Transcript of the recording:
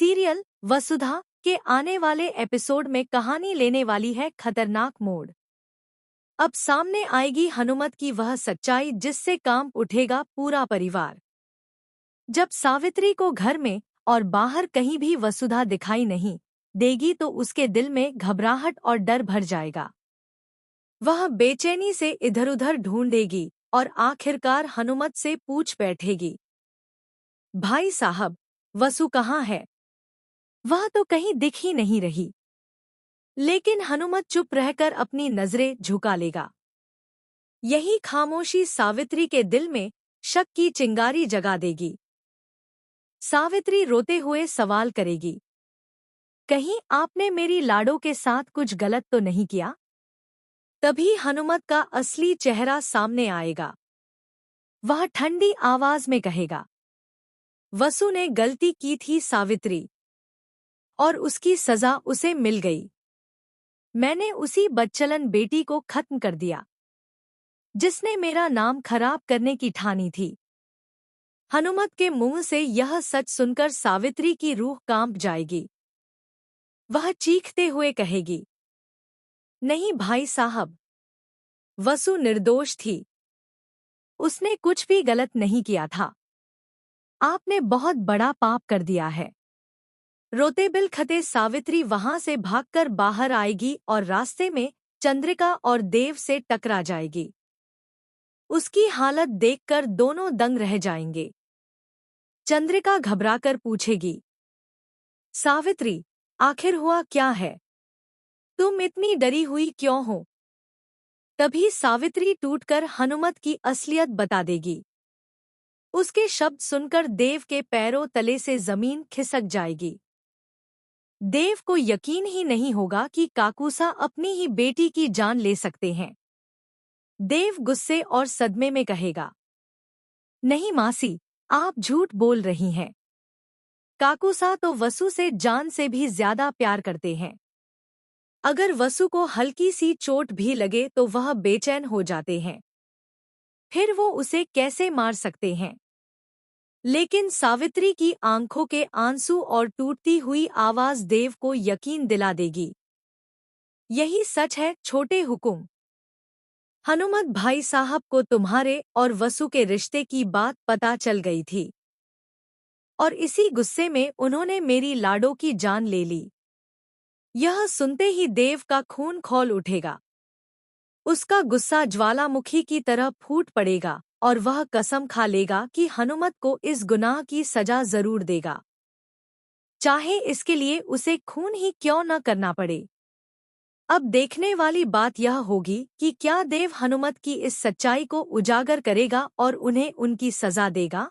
Serial वसुधा के आने वाले एपिसोड में कहानी लेने वाली है खतरनाक मोड़। अब सामने आएगी हनुमत की वह सच्चाई जिससे कांप उठेगा पूरा परिवार। जब सावित्री को घर में और बाहर कहीं भी वसुधा दिखाई नहीं देगी तो उसके दिल में घबराहट और डर भर जाएगा। वह बेचैनी से इधर-उधर ढूंढेगी और आखिरकार हनुमत से पूछ बैठेगी, भाई साहब, वसु कहाँ है? वह तो कहीं दिख ही नहीं रही। लेकिन हनुमत चुप रहकर अपनी नजरें झुका लेगा। यही खामोशी सावित्री के दिल में शक की चिंगारी जगा देगी। सावित्री रोते हुए सवाल करेगी, कहीं आपने मेरी लाडो के साथ कुछ गलत तो नहीं किया? तभी हनुमत का असली चेहरा सामने आएगा। वह ठंडी आवाज में कहेगा, वसु ने गलती की थी सावित्री, और उसकी सजा उसे मिल गई। मैंने उसी बदचलन बेटी को खत्म कर दिया जिसने मेरा नाम खराब करने की ठानी थी। हनुमत के मुंह से यह सच सुनकर सावित्री की रूह कांप जाएगी। वह चीखते हुए कहेगी, नहीं भाई साहब, वसु निर्दोष थी। उसने कुछ भी गलत नहीं किया था। आपने बहुत बड़ा पाप कर दिया है। रोते बिलखते सावित्री वहां से भागकर बाहर आएगी और रास्ते में चंद्रिका और देव से टकरा जाएगी। उसकी हालत देखकर दोनों दंग रह जाएंगे। चंद्रिका घबराकर पूछेगी, सावित्री, आखिर हुआ क्या है? तुम इतनी डरी हुई क्यों हो? तभी सावित्री टूटकर हनुमत की असलियत बता देगी। उसके शब्द सुनकर देव के पैरों तले से जमीन खिसक जाएगी। देव को यकीन ही नहीं होगा कि काकूसा अपनी ही बेटी की जान ले सकते हैं। देव गुस्से और सदमे में कहेगा, नहीं मासी, आप झूठ बोल रही हैं। काकूसा तो वसु से जान से भी ज्यादा प्यार करते हैं। अगर वसु को हल्की सी चोट भी लगे तो वह बेचैन हो जाते हैं। फिर वो उसे कैसे मार सकते हैं? लेकिन सावित्री की आंखों के आंसू और टूटती हुई आवाज देव को यकीन दिला देगी। यही सच है छोटे हुकुम। हनुमत भाई साहब को तुम्हारे और वसु के रिश्ते की बात पता चल गई थी, और इसी गुस्से में उन्होंने मेरी लाडो की जान ले ली। यह सुनते ही देव का खून खौल उठेगा। उसका गुस्सा ज्वालामुखी की तरह फूट पड़ेगा और वह कसम खा लेगा कि हनुमत को इस गुनाह की सजा जरूर देगा, चाहे इसके लिए उसे खून ही क्यों न करना पड़े। अब देखने वाली बात यह होगी कि क्या देव हनुमत की इस सच्चाई को उजागर करेगा और उन्हें उनकी सजा देगा।